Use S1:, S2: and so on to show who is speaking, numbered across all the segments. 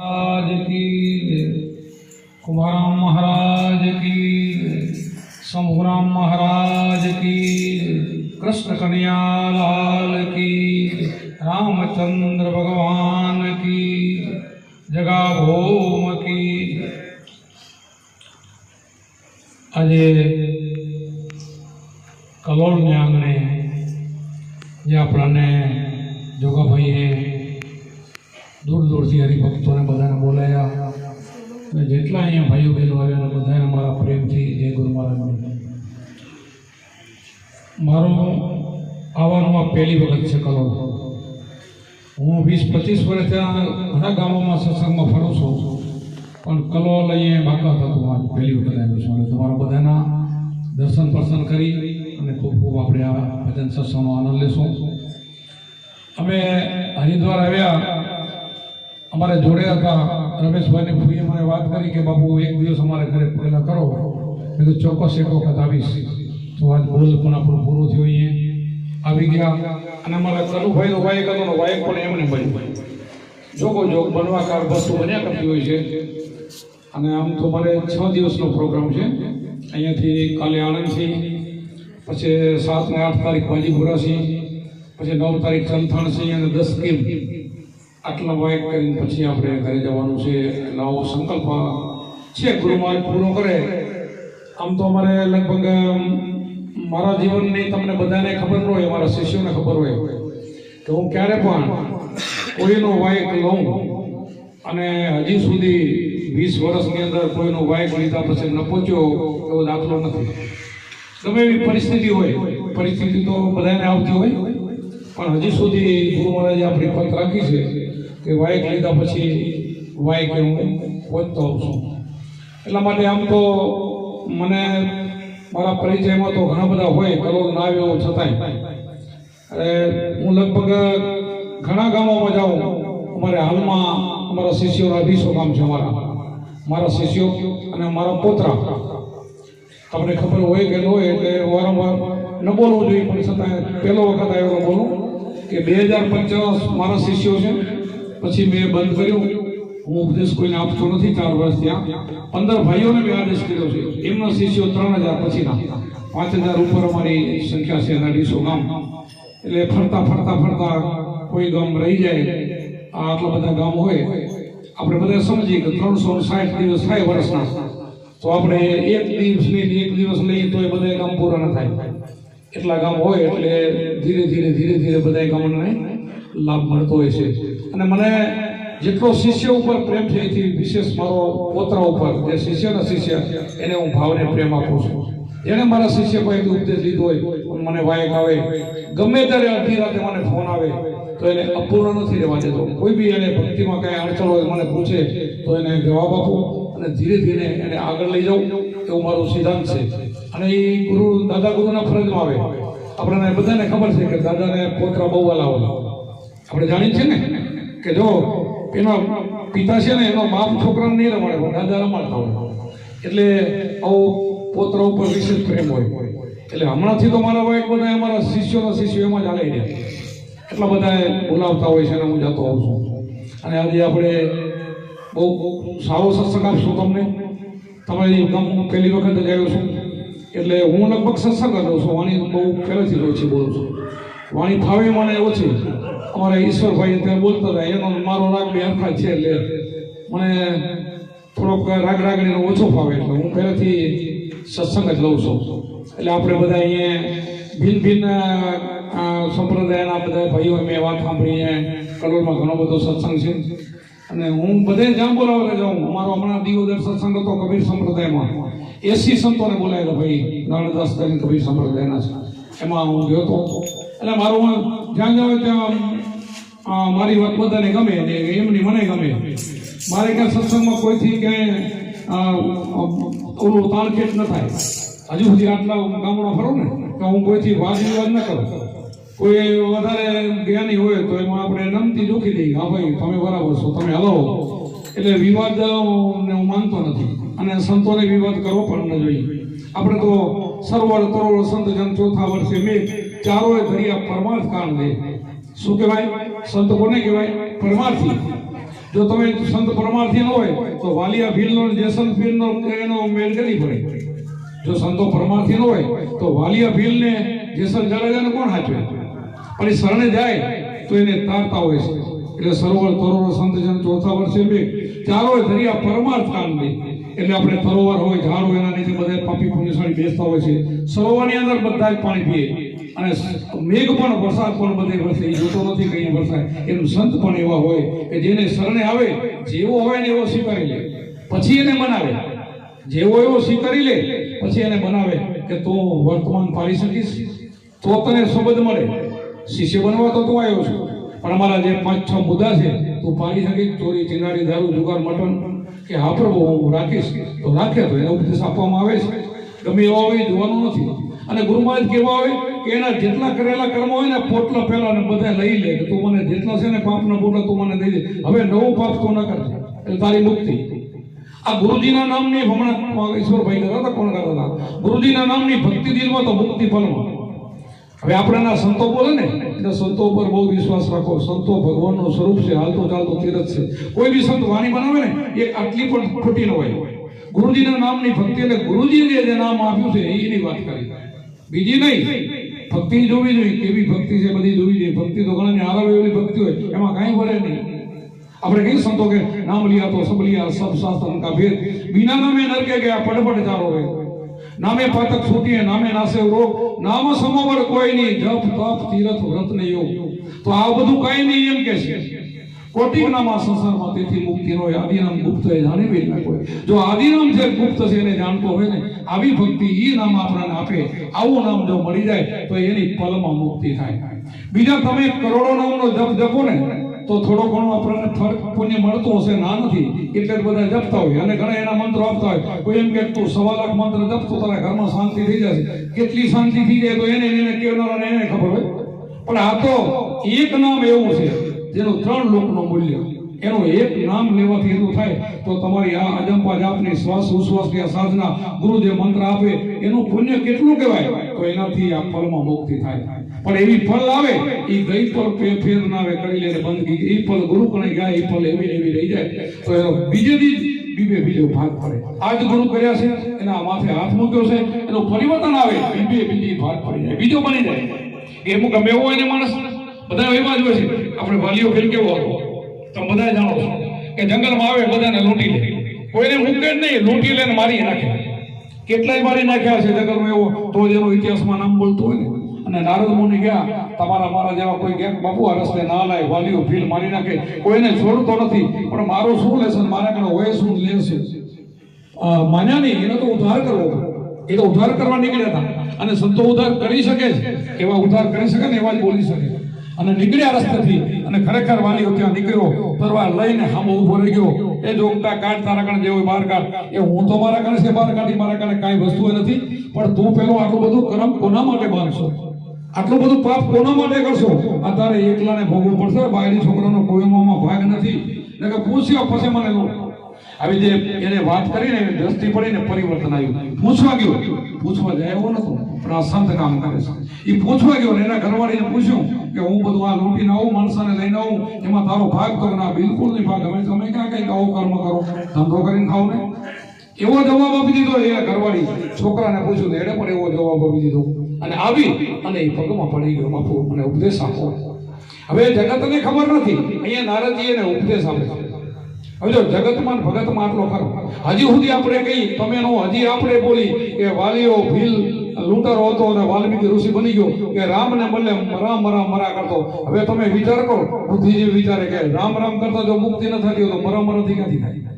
S1: महाराज की कुमाराम महाराज की शंभुराम महाराज की कृष्ण कन्हैया लाल की रामचंद्र भगवान की जगाभोम की। આજે કલોલને આંગણે જે આપણાને જોગાભાઈએ દૂર દૂરથી હરિભક્તોને બધાને બોલાયા અને જેટલા અહીંયા ભાઈઓ બહેનો આવ્યા ને બધાને મારા પ્રેમથી જય ગુરુ મહારાજને। મારું આવવાનું આ પહેલી વખત છે કલોલ। હું 20-25 વર્ષ ત્યાં ઘણા ગામોમાં સત્સંગમાં ફરું છું, પણ કલોલ અહીંયા બાકા થતું આજ પહેલી વખત આવ્યો છું। એટલે તમારા બધાના દર્શન પ્રસન્ન કરી અને ખૂબ ખૂબ આપણે આ ભજન સત્સંગનો આનંદ લેશું। અમે હરિદ્વાર આવ્યા, અમારે જોડે હતા રમેશભાઈને ફૂઈએ મને વાત કરી કે બાપુ એક દિવસ અમારે ઘરે પગલાં કરો। મેં તો ચોક્કસ એક વખત આવીશ। તો આજ બોલ પણ આપણું પૂરું થયું, અહીંયા આવી ગયા। અને અમારા કનુભાઈનો વાયક હતો ને વાયક પણ એમને બન્યું, જોગો જોગ બનવાકાર વસ્તુ બન્યા કરતી હોય છે। અને આમ તો મારે 6 દિવસનો પ્રોગ્રામ છે, અહીંયાથી કાલે આણંદથી, પછી 7 ને 8 તારીખ બાજીપુરા છે, પછી 9 તારીખ ચલથાણ છે અને 10 કીમ આટલા વાયક કરીને પછી આપણે ઘરે જવાનું છે। નવો સંકલ્પ છે, ગુરુ મહારાજ પૂરો કરે। આમ તો અમારે લગભગ મારા જીવનની તમને બધાને ખબર ન હોય, મારા શિષ્યોને ખબર હોય કે હું ક્યારે પણ કોઈનો વાયક લઉં અને હજી સુધી 20 વર્ષની અંદર કોઈનો વાયક લીધા પછી ન પહોંચ્યો એવો દાખલો નથી। ગમે એવી પરિસ્થિતિ હોય, પરિસ્થિતિ તો બધાને આવતી હોય, પણ હજી સુધી ગુરુ મહારાજે આપણી પંથ રાખી છે કે વાયક લીધા પછી વાયક હું પહોંચતો હોઉં છું। એટલા માટે આમ તો મને મારા પરિચયમાં તો ઘણા બધા હોય, કલોલ ના આવ્યો છતાંય હું લગભગ ઘણા ગામોમાં જાઉં। અમારે હાલમાં અમારા શિષ્યોના 200 ગામ છે, મારા શિષ્યો અને મારા પોતરા। તમને ખબર હોય કે ન હોય એટલે વારંવાર ન બોલવું જોઈએ, પણ છતાં પહેલો વખત આવ્યો બોલું કે 2050 મારા શિષ્યો છે, પછી મેં બંધ કર્યું। હું ઉપદેશ કોઈને આપતો નથી 4 વર્ષ ત્યાં। 15 ભાઈઓને મેં આદેશ કર્યો છે, એમના શિષ્યો 3000 પછીના 5000 ઉપર અમારી સંખ્યા છે એના 200 ગામ। એટલે ફરતા ફરતા ફરતા કોઈ ગામ રહી જાય, આટલા બધા ગામ હોય, આપણે બધા સમજીએ કે 360 દિવસ થાય વર્ષના, તો આપણે એક દિવસ લઈએ તો એ બધા ગામ પૂરા ન થાય। એટલા ગામ હોય એટલે ધીરે ધીરે બધા ગામને લાભ મળતો હોય છે। અને મને જેટલો શિષ્ય ઉપર પ્રેમ છે એથી વિશેષ મારો પોતરા ઉપર, જે શિષ્યના શિષ્ય એને હું ભાવને પ્રેમ આપું છું। જેણે મારા શિષ્ય પાસેથી ઉપદેશ લીધો હોય, મને વાયક આવે, ગમે ત્યારે અડધી રાતે મને ફોન આવે તો એને અપૂર્ણ નથી રહેવા દેતો। કોઈ બી એને ભક્તિમાં કાંઈ અડચણ હોય મને પૂછે તો એને જવાબ આપું અને ધીરે ધીરે એને આગળ લઈ જાઉં, એવું મારું સિદ્ધાંત છે। અને એ દાદા ગુરુના ફરજમાં આવે। આપણને બધાને ખબર છે કે દાદાને પોતરા બહુ વાલા હોય, આપણે જાણીએ છીએ ને કે જો એનો પિતા છે ને એનો બાપ છોકરાને નહીં રમાડે, પણ દાદા રમાડતા હોય, એટલે આવો પોતરા ઉપર વિશેષ પ્રેમ હોય। એટલે હમણાંથી તો મારા વાયક બધા અમારા શિષ્યો એમાં જ હાલી રહ્યા, એટલા બધા બોલાવતા હોય છે અને હું જતો હોઉં છું। અને આજે આપણે બહુ સારો સત્સંગ આપશું તમને। તમારી ગામ હું પહેલી વખત જ આવ્યો છું, એટલે હું લગભગ સત્સંગ કરું છું, વાણી બહુ પહેલેથી ઓછી બોલું છું, વાણી ફાવે મને ઓછી। અમારા ઈશ્વરભાઈ અત્યારે બોલતા હતા, એનો મારો રાગ બે હરખા છે, એટલે મને થોડોક રાગણીનો ઓછો ફાવે, એટલે હું પહેલેથી સત્સંગ જ લઉં છું। એટલે આપણે બધા અહીંયા ભિન્ન સંપ્રદાયના બધા ભાઈઓ મેં વાત સાંભળી, કલોલમાં ઘણો બધો સત્સંગ છે અને હું બધે જામ બોલાવવા જાઉં। અમારો હમણાં દિવોદર સત્સંગ હતો કબીર સંપ્રદાયમાં, 80 સંતોને બોલાયેલા ભાઈ, નારણદાસ કરીને કબીર સંપ્રદાયના છે, એમાં હું ગયો હતો। એટલે મારું જ્યાં જાઉં ત્યાં મારી વાત બધાને ગમે ને એમની મને ગમે। મારે ક્યાં સત્સંગમાં કોઈથી ક્યાંય ઓલું તાળખેટ ન થાય। હજુ સુધી આટલા ગામડા ફરો ને તો હું કોઈથી વાદ વિવાદ ન કરું। કોઈ વધારે જ્ઞાની હોય તો એમાં આપણે નમતી જોખી દઈએ, હા ભાઈ તમે બરાબર છો, તમે હલાવો। એટલે વિવાદ હું માનતો નથી અને સંતોને વિવાદ કરવો પણ ન જોઈએ। આપણે તો સરોવર તરોવર સંત જન ચોથા વર્ષે મેં ચારોએ ધર્યા પરમાર્થ કાંડ દે। શું કહેવાય? સંત કોને કહેવાય? પરમાર્થી। જો તમે સંત પરમાર્થી ન હોય તો વાલિયા ભીલનો જેસલ ભીલનો એનો મેળ કરી પડે. જો સંતો પરમાર્થી ન હોય તો વાલિયા ભીલને જેસલ જાડેજાને કોણ હાચવે? પણ શરણે જાય તો એને તારતા હોય છે. એટલે સરોવર તરોવર સંતજન ચોથા વર્ષે બે ચારો દરિયા પરમાર્થ કાંડ એટલે આપણે તરોવર હોય ઝાડ હોય એના નીચે બધા પાપી પુણ્યશાળી બેસતા હોય છે. સરોવરની અંદર બધા જ પાણી પીએ અને મેઘ પણ વરસાદ પણ બધે વરસે. એ જોતો નથી કઈ વરસાય. એનું સંત પણ એવા હોય કે જેને શરણે આવે જેવો હોય ને એવો સ્વીકારી લે, પછી એને બનાવે. જેવો એવો સ્વીકારી લે પછી એને બનાવે કે તું વર્તમાન પાડી શકીશ તો તને શબ્દ મળે. શિષ્ય બનવા તો તું આવ્યો છું, પણ અમારા જે 5-6 મુદ્દા છે તું પાડી શકીશ. ચોરી, ચિનારી, દારૂ, જુગાર, મટન કે હા પ્રભુ હું રાખીશ તો રાખે. તો એને ઉપદેશ આપવામાં આવે છે. ગમે એવા હોય જોવાનું નથી. અને ગુરુ મહારાજ કેવા હોય કે એના જેટલા કરેલા કર્મ હોય ને પોટલા પહેલા ને બધા લઈ લે કે તું મને જેટલા છે ને પાપના પોટલા તું મને દઈ દે. હવે નવું પાપ તું ન કરજે એટલે તારી મુક્તિ. આ ગુરુજીના નામની હમણાં ઈશ્વરભાઈ કહેતા હતા, કોણ કહેતા હતા, ગુરુજીના નામની ભક્તિ દિલમાં તો મુક્તિ ફલમાં. હવે આપણે સંતો બોલે ને એટલે સંતો ઉપર બહુ વિશ્વાસ રાખો. સંતો ભગવાનનું સ્વરૂપ છે, હાલતો ચાલતો તીરથ છે. કોઈ બી સંત વાણી બનાવે ને એક આટલી પણ ખોટી ન હોય. ગુરુજીના નામની ભક્તિ એટલે ગુરુજીએ જે નામ આપ્યું છે એની વાત કરી, બીજી નહીં. ભક્તિ જોવી જોઈએ, કેવી ભક્તિ છે બધી જોવી જોઈએ. ભક્તિ તો ઘણા આરામ એવી ભક્તિ હોય એમાં કાંઈ ભરે નહીં. આપણે કઈ સંતો કે નામ લિયા તો સબ લિયા સબ શાસ્ત્ર કા ભેદ, બિના નામે નરકે ગયા પડપડ ચારો રે, નામે પાતક છૂટીએ નામે નાસે રોગ, નામ સમોવર કોઈ નહીં, જપ તપ તીરથ વ્રત ને યોગ. તો આ બધું કાંઈ નહીં એમ કે છે. કોટિક નામ આ સંસારમાં તેથી મુક્તિ નો આદિનામ ગુપ્ત એ જાણી બી ના કોઈ. જો આદિનામ જે ગુપ્ત છે એને જાણતો હોય ને આવી ભક્તિ ઈ નામ આપણને આપે, આવું નામ જો મળી જાય તો એની પલમાં મુક્તિ થાય. બીજા તમે કરોડો નામનો જપ જપો ને તો થોડો ઘણો આપણને ફરક પુણ્ય મળતો હશે, ના નથી. એટલે જ બધા જપતા હોય અને ઘણા એના મંત્રો આપતા હોય. કોઈ એમ કે તું 1.25 લાખ મંત્ર જપતો તારા ઘરમાં શાંતિ થઈ જશે. કેટલી શાંતિ થઈ જાય તો એને કેવનારાને એને ખબર હોય. પણ આ તો એક નામ એવું છે જેનું 3 લોકનું મૂલ્ય. એનું એક નામ લેવાથી એટલું થાય તો તમારી આ અજંપા જાપની શ્વાસ ઉશ્વાસની સાધના ગુરુ જે મંત્ર આપે એનું પુણ્ય કેટલું કહેવાય. તો એનાથી આ ફળમાં મુક્તિ થાય. પણ એવી ફળ આવે એ ગઈ ફળ ફેર ના આવે કરી લે બંદગી, એ ફળ ગુરુ કણે ગયા એ ફળ એવી રહી જાય તો એનો બીજો ભાગ પડે. આજ ગુરુ કર્યા છે એના માથે હાથ મૂક્યો છે એનું પરિવર્તન આવે, બીજી ભાગ પડી જાય, બીજો બની જાય. એમ ગમે એવો એને માણસ બધા એવા જ હોય છે. આપણે વાલીઓ ફેર કેવો હતો તમે બધા જાણો છો કે જંગલમાં આવે બધાને લૂંટી લે, કોઈને મૂકે જ નહીં, લૂંટી લે ને મારી નાખે. કેટલાય મારી નાખ્યા છે જંગલમાં એવો તો જેનો ઇતિહાસમાં નામ બોલતો હોય ને. અને નારદ મુનિ ગયા તમારા મારા જેવા કોઈ ગયા બાપુ આ રસ્તે ના લાય, વાલીઓ ભીલ મારી નાખે, કોઈને છોડતો નથી. પણ મારો શું લેશન, મારા કને હોય શું લેશું? માન્યા નહીં, એનો તો ઉદ્ધાર કરવો. એ તો ઉદ્ધાર કરવા નીકળ્યા હતા અને સંતો ઉદ્ધાર કરી શકે છે, એવા ઉદ્ધાર કરી શકે ને એવા જ બોલી શકે. અને નીકળ્યા રસ્તેથી અને ખરેખર વાલીઓ ત્યાં નીકળ્યો, તરવાર લઈને સામો ઉભો રહી ગયો. એ જોગતા કાઢ તારા કણ જેવો બહાર કાઢ. એ હું તો મારા કણ છે બહાર કાઢી, મારા કણ કાંઈ વસ્તુ નથી. પણ તું પેલો આટલું બધું કર્મ કોના માટે બાંધશો? આટલું બધું પાપ કોના માટે કરશો? આ તારે એકલાને ભોગવવું પડશે. બાયડી છોકરાનો કોઈમાં ભાગ નથી. એટલે પૂછ્યો પછી મને લો આવી જે એને વાત કરીને દ્રષ્ટિ પડીને પરિવર્તન આવ્યું. પૂછવા ગયો, પૂછવા જાય એવો નતો, પણ આ સંત કામ કરે છે. એ પૂછવા ગયો ને એના ઘરવાળીને પૂછ્યું કે હું બધું આ લૂંટીને આવું, માણસાને લઈને આવું, એમાં તારો ભાગ તો ના? બિલકુલ નહીં ભાગ. તમે ક્યાં કઈ આવો કર્મ કરો, ધંધો કરીને ખાવ ને? એવો જવાબ આપી દીધો. એ ઘરવાળી છોકરાને પૂછ્યું એને પણ એવો જવાબ આપી દીધો. અને આવી અને એ પગમાં પડી ગયો, બાપુ મને ઉપદેશ આપો. હવે જગતને ખબર નથી, અહીંયા નારદજી એને ઉપદેશ આપે છે. હવે જો જગતમાં ભગતમાં આટલો ખરો. હજી સુધી આપણે કહી તમે નો, હજી આપણે બોલી કે વાલીઓ ભીલ લૂંટારો હતો અને વાલ્મીકી ઋષિ બની ગયો કે રામને બદલે રામ રામ મરા કરતો. હવે તમે વિચાર કરો, બુદ્ધિજીવી વિચારે કે રામ રામ કરતા જો મુક્તિ ન થતી હોય તો મરામરાથી ક્યાંથી થાય?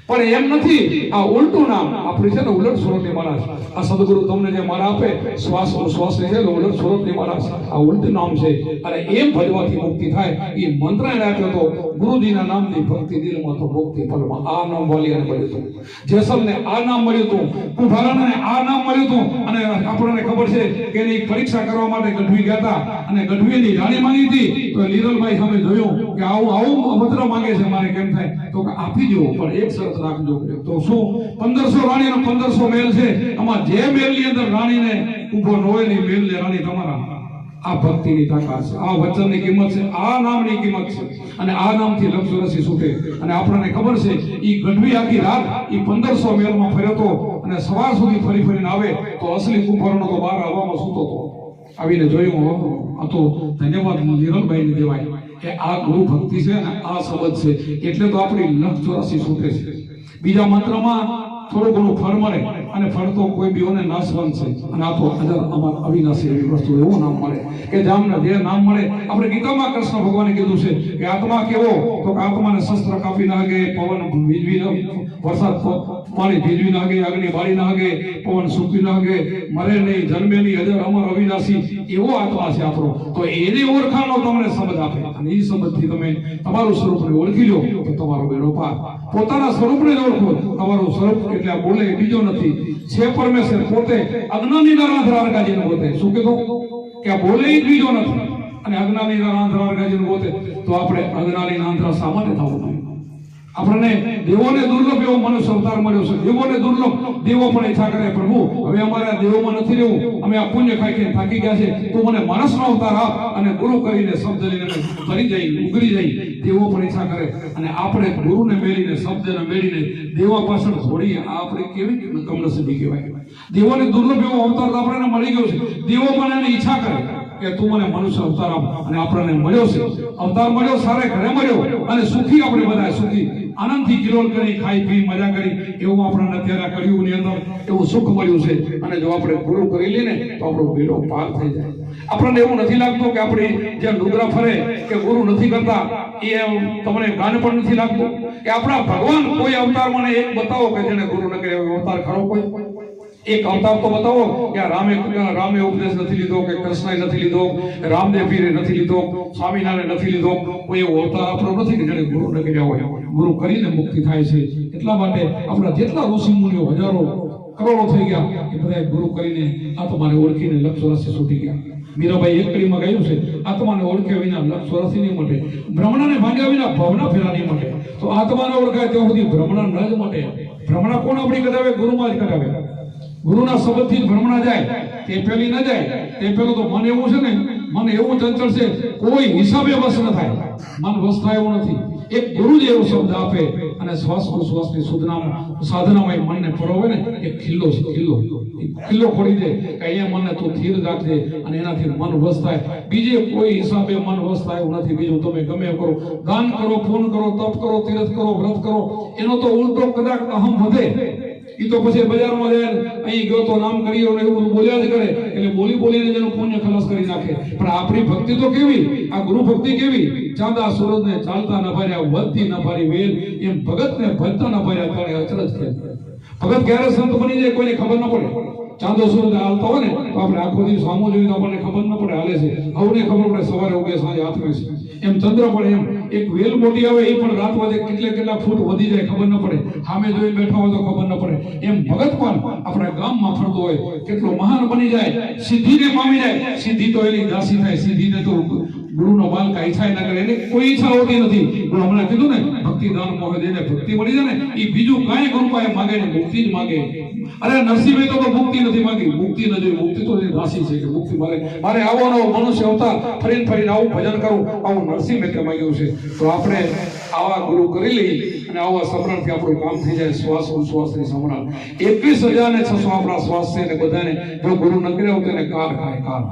S1: પણ એમ નથી. આ ઉલટું નામ આપણે છે ને ઉલટ સ્વરૂપની મહારાજ. આ સદગુરુ તમને જે મારા આપે શ્વાસ શ્વાસ છે ઉલટ સ્વરૂપની મહારાજ, આ ઉલટું નામ છે. અને એમ ભજવાથી મુક્તિ થાય એ મંત્ર એને આપ્યો તો ગુરુજીના નામની ભક્તિ દિલમાં તો મુક્તિ ફળમાં. આ નામ વાલિયાને મળ્યું હતું, જેસલને આ નામ મળ્યું હતું, કુંભારાને આ નામ મળ્યું હતું. અને આપણને ખબર છે કે એની પરીક્ષા કરવા માટે ગઢવી ગયા હતા અને ગઢવીની રાણી માંગી હતી. તો લીરલભાઈ સામે જોયું કે આવું અભદ્ર માંગે છે, મારે કેમ થાય? તો આપી દો, પણ એક શરત રાખજો. તો શું 1500 રાણીનો 1500 મહેલ છે, આમાં જે મહેલની અંદર રાણીને ઉભો ન હોય ને મહેલને રાણી તમારા. આ ભક્તિની તાકાત છે, આ વચનની કિંમત છે, આ નામની કિંમત છે. અને આ નામથી લક્ષરસી છૂટે. અને આપણને ખબર છે ઈ ગઢવી આખી રાત ઈ 1500 મેલમાં ફર્યો તો અને સવાર સુધી ફરી ફરીને આવે તો અસલી કુંભારનો તો બહાર હવામાં સૂતો હતો. આવીને જોયું આ તો ધન્યવાદ લીરલભાઈને દેવાય કે આ ગુરુ ભક્તિ છે ને આ શબ્દ છે એટલે તો આપણી લક્ષરસી છૂટે છે. બીજા મંત્રમાં થોડું ઘણું ફળ મળે અને ફળ તો કોઈ બીઓને નાશવંત છે. અને આ તો અમારા અવિનાશી એવી વસ્તુ એવું નામ મળે કે જામને જે નામ મળે. આપણે ગીતામાં કૃષ્ણ ભગવાને કીધું છે કે આત્મા કેવો તો કે આત્માને શસ્ત્ર કાપી નાગે, પવન વીજવી વરસાદ પાણી ભીજવી નાગે, અગ્નિ બાળી નાગે, પવન સૂકી નાગે, મરે નહીં, જન્મે નહીં, અજર અમર અવિનાશી એવો આત્મા છે આપણો. તો એની ઓળખાણનો તમને શબ્દ આપે અને એ શબ્દથી તમે તમારું સ્વરૂપને ઓળખી લો તો તમારો બેડો પાર. પોતાના સ્વરૂપને જ ઓળખો. તમારું સ્વરૂપ એટલે આ બોલે બીજો નથી, છે પરમેશ્વર પોતે. અજ્ઞાની રાંધરા ગાજીને પોતે શું કીધું કે આ બોલે જ બીજો નથી અને અજ્ઞાની રાંધરા ગાજીને પોતે. તો આપણે અજ્ઞાની રાંધરા સામાન્ય થવું જોઈએ. આપણને દેવોને દુર્લભ એવો મનુષ્ય અવતાર મળ્યો છે. દેવોને દુર્લભ દેવો પણ ઈચ્છા કરે પ્રભુ હવે અમારે આ દેવોમાં નથી રહેવું, અમે આ પુણ્ય ખાઈ થાકી ગયા છે, તું મને માણસનો અવતાર આપ અને ગુરુ કરીને શબ્દ લઈને ફરી જઈ ઉગરી જઈ. દેવો પણ ઈચ્છા કરે અને આપણે ગુરુને મેળીને શબ્દને મેળીને દેવા પાછળ છોડીએ. આ આપણે કેવી કમનસીબી કહેવાય. દેવોને દુર્લભ એવો અવતાર તો આપણને મળી ગયો છે. દેવો પણ એને ઈચ્છા કરે કે તું મને મનુષ્ય અવતાર આપ અને આપણને મળ્યો છે. અવતાર મળ્યો, સારે ઘરે મળ્યો અને સુખી આપણે બધા સુખી આનંદથી કિલોલ કરી ખાઈ પી મજા કરી એવું આપણને અત્યારે કળિયુગની અંદર એવું સુખ મળ્યું છે. અને જો આપણે ગુરુ કરી લઈએ ને તો આપણો બેડો પાર થઈ જાય. આપણને એવું નથી લાગતું કે આપણી જે લુગડા ફરે કે ગુરુ નથી કરતા એ તમને ગાન પણ નથી લાગતું કે આપણા ભગવાન કોઈ અવતાર મને એક બતાવો કે જેને ગુરુ ન કર્યો અવતાર ખરો કોઈ એક અવતાર તો બતાવો કે રામે ઉપદેશ નથી લીધો કે કૃષ્ણએ નથી લીધો, રામદેવ પીરે નથી લીધો, સ્વામિનારાયણ નથી લીધો. કોઈ એવો અવતાર આપણો નથી કે જેને ગુરુ ન કર્યા હોય. ગુરુ કરીને મુક્તિ થાય છે. એટલા માટે આપણા જેટલા ઋષિ મુનિઓ હજારો કરોડો થઈ ગયા એ બધા ગુરુ કરીને આત્માને ઓળખીને લક્ષરસી છૂટી ગયા. મીરાબાઈ એકડીમાં ગાયું છે આત્માને ઓળખ્યા વિના લક્ષરસી નહીં મટે, ભ્રમણાને ભાગ્યા વિના ભવના ફેરા નહીં મટે. તો આત્માને ઓળખાય ત્યાં સુધી ભ્રમણા ન જ મટે. ભ્રમણા કોણ આપણી કરાવે? ગુરુમાં જ કરાવે. ગુરુના શબ્દથી જ ભ્રમણા જાય, તે પેલી ન જાય. તે પેલું તો મન એવું છે ને, મન એવું ચંચળ છે કોઈ હિસાબે વશ ન થાય. મન વશ થાય એવું નથી. એક ગુરુ જ એવો શબ્દ આપે અને શ્વાસની સાધનામાં મનને પરોવે ને એક ખિલ્લો છે. ખિલ્લો ખોડી દે કે અહીંયા મનને તું સ્થિર રાખજે અને એનાથી મન વશ થાય. બીજે કોઈ હિસાબે મન વશ થાય એવું નથી. બીજું તમે ગમે કરો, દાન કરો, પૂન કરો, તપ કરો, તીર્થ કરો, વ્રત કરો, એનો તો ઉલટો કદાચ અહમ વધે. એ તો પછી બજારમાં જાય અહીં ગયો તો નામ કર્યો ને એવું બોલ્યા જ કરે એટલે બોલીને જેનું પુણ્ય ખલાસ કરી નાખે. પણ આપણી ભક્તિ તો કેવી, આ ગુરુ ભક્તિ કેવી? ચાંદા સૂરજને ચાલતા ન ભર્યા, વધતી ન ભરી વેલ, એમ ભગતને ભજતા ન ભર્યા તળે અચરજ કે. ભગત ક્યારે સંત બની જાય કોઈને ખબર ન પડે. ચાંદો સૂરજ હાલતો હોય ને તો આપણે આખો દિવસ સામો જોઈએ તો આપણને ખબર ન પડે હાલે છે. હવને ખબર પડે સવારે ઉગે સાંજે હાથમાં છે. એમ ચંદ્ર પડે એમ એક વેલ મોટી આવે એ પણ રાત વાજે કેટલા ફૂટ વધી જાય ખબર ન પડે. સામે જોઈ બેઠા હોય તો ખબર ન પડે. એમ ભગત પણ આપણા ગામમાં ફરતો હોય કેટલો મહાન બની જાય, સિદ્ધિને પામી જાય. સિદ્ધિ તો એની દાસી થાય. સિદ્ધિને તો ગુરુનો બાલકા ઈચ્છા ના કરે, એને કોઈ ઈચ્છા હોતી નથી. ગુરુ હમણાં કીધું ને ભક્તિ દાન મોહે દઈને ભક્તિ મળી જાય ને એ બીજું કાંઈ ગુરુ પાસે માગે ને મુક્તિ જ માગે. અરે નરસિંહભાઈ તો મુક્તિ નથી માંગી, મુક્તિ ન જોઈ. મુક્તિ તો એ રાશિ છે કે મુક્તિ મારે આવો નવો મનુષ્ય અવતાર ફરીને આવું ભજન કરું, આવું નરસિંહ મહેતે માંગ્યું છે. તો આપણે આવા ગુરુ કરી લઈ અને આવા સમરણથી આપણું કામ થઈ જાય. શ્વાસની સમરણ 21,600 આપણા શ્વાસ છે ને બધાને જો ગુરુ ન કર્યો તો એને કાર ખાય. કાર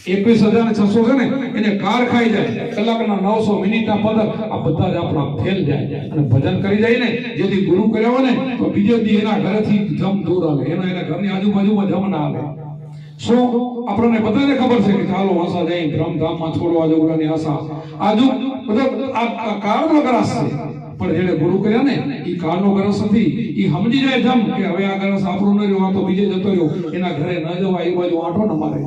S1: 21,600 છે ને એને કાર ખાઈ જાય. કલાકના 900 મિનિટના પદર આ બધા જ આપણા ફેલ જાય અને ભજન કરી જાય ને જેથી ગુરુ કર્યા હોય ને તો બીજે દી એના ઘરેથી જમ દૂર આવે, એના ઘરની આજુબાજુમાં જમ ના આવે. શું આપણને બધાને ખબર છે કે ચાલો આશા જઈ બ્રહ્મધામમાં છોડવા જવાની આશા આજુ બધા આ કાળનો ગ્રાસ છે. પણ જેને ગુરુ કર્યા ને એ કાળનો ગ્રસ નથી. એ સમજી જાય જમ કે હવે આ ગ્રસ આપણું ન રહ્યો, આ તો બીજે જતો રહ્યો, એના ઘરે ન જવા, એ બાજુ આંટો ન મારે.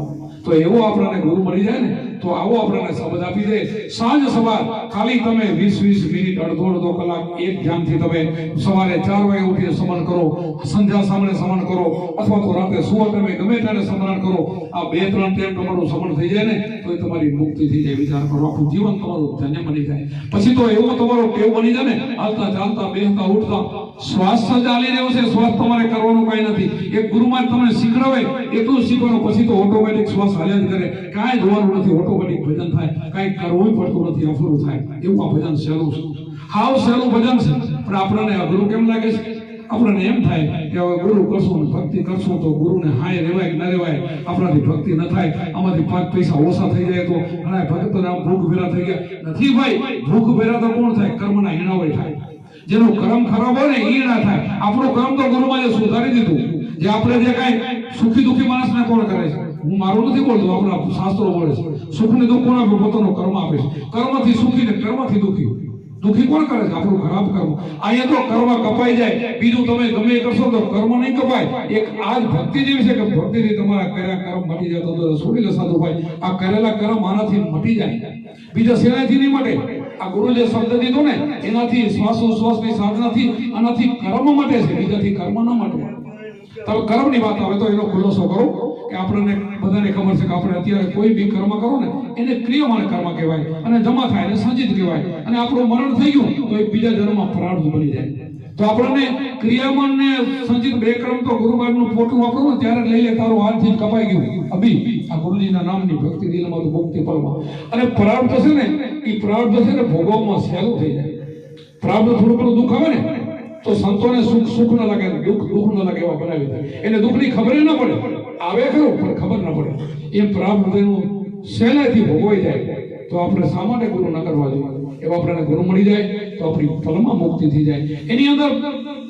S1: તો એવો આપણને ગુરુ મળી જાય ને તો આવો આપણને શબ્દ આપી દે સાંજ સવાર ખાલી તમે 20 મિનિટ અડધો કલાક એક ધ્યાનથી તમે સવારે 4 વાગે ઉઠીને સ્મરણ કરો, સંધ્યા સામે સ્મરણ કરો, અથવા તો રાતે સુવા તમે ગમે ત્યારે સ્મરણ કરો. આ 2-3 ટાઈમ તમારું સ્મરણ થઈ જાય ને તો એ તમારી મુક્તિ થઈ જાય. વિચાર કરો, આખું જીવન તમારું ધન્ય બની જાય. પછી તો એવો તમારો ટેવ બની જાય ને, હાલતા ચાલતા બેસતા ઉઠતા શ્વાસ ચાલી રહ્યો છે, શ્વાસ તમારે કરવાનું કઈ નથી. એક ગુરુમાં તમને શીખડાવે એટલું શીખવાનું, પછી તો ઓટોમેટિક શ્વાસ હાલ્યા જ કરે, કાંઈ જોવાનું નથી, ઓટોમેટિક ભજન થાય, કાંઈ કરવું પડતું નથી, અફરું થાય. એવું આ ભજન સહેલું છે, હાવ સહેલું ભજન છે. પણ આપણને અઘરું કેમ લાગે છે? આપણને એમ થાય કે હવે ગુરુ કરશું, ભક્તિ કરશું તો ગુરુને હાય રેવાય કે ન રેવાય, આપણાથી ભક્તિ ન થાય, આમાંથી 5 પૈસા ઓછા થઈ જાય તો ઘણા ભક્તોને આમ ભૂખ ભેરા થઈ ગયા. નથી ભાઈ, ભૂખ ભેરા તો કોણ થાય? કર્મના હીણાવય થાય. જેનું કર્મ ખરાબ હોય ને એ ના થાય. આપણું કર્મ તો ગુરુમાં જે સુધારી દીધું, જે આપણે જે કાંઈ સુખી દુઃખી માણસને કોણ કરે છે? હું મારું નથી બોલતો, આપણા શાસ્ત્રો બોલે છે. સુખ ને દુઃખ કોણ આપે? પોતાનું કર્મ આપે છે. કર્મથી સુખી ને કર્મથી દુઃખી. દુઃખી કોણ કરે છે? આપણું ખરાબ કર્મ. અહીંયા તો કર્મ કપાઈ જાય, બીજું તમે ગમે કરશો તો કર્મ નહીં કપાય. એક આ જ ભક્તિ જેવી છે કે ભક્તિથી તમારા કર્યા કર્મ મટી જાય. તો છોડી લે સાધુભાઈ, આ કરેલા કર્મ આનાથી મટી જાય, બીજા શેનાથી નહીં મટે. આ ગુરુ જે શબ્દ દીધો ને એનાથી શ્વાસોશ્વાસની સાધનાથી આનાથી કર્મ મટે છે, બીજાથી કર્મ ન મટે. તમે કર્મની વાત આવે તો એનો ખુલાસો કરો કે આપણને બધાને ખબર છે કે આપણે અત્યારે કોઈ બી કર્મ કરો ને એને ક્રિયમાન કર્મ કહેવાય, અને જમા થાય એને સંચિત કહેવાય. અને આપણું મરણ થઈ ગયું તો એ બીજા જન્મમાં પ્રારબ્ધ બની જાય. તો આપણને ક્રિયામાન ને સંચિત 2 કર્મ તો ગુરુબારનું ફોટું વાપરો ને ત્યારે લઈ લે, તારું હાથથી કપાઈ ગયું. અભી આ ગુરુજીના નામની ભક્તિ દિલમાં તો મુક્તિ પળમાં. અને પ્રારબ્ધ છે ને એ પ્રારબ્ધ છે ને ભોગવવામાં સહેલું થઈ જાય. પ્રારબ્ધ થોડું ઘણું દુઃખ આવે ને તો સંતોને સુખ ન લાગે, દુઃખ ન લાગે એવા બનાવી દે. એને દુઃખની ખબર ન પડે, આવે ખરું પણ ખબર ન પડે. એ પ્રારબ્ધ એનું સહેલાઈથી ભોગવાઈ જાય. તો આપણે શા માટે ગુરુ ન કરવા જોઈએ? એવા આપણને ગુરુ મળી જાય તો આપણી ફલમાં મુક્તિ થઈ જાય. એની અંદર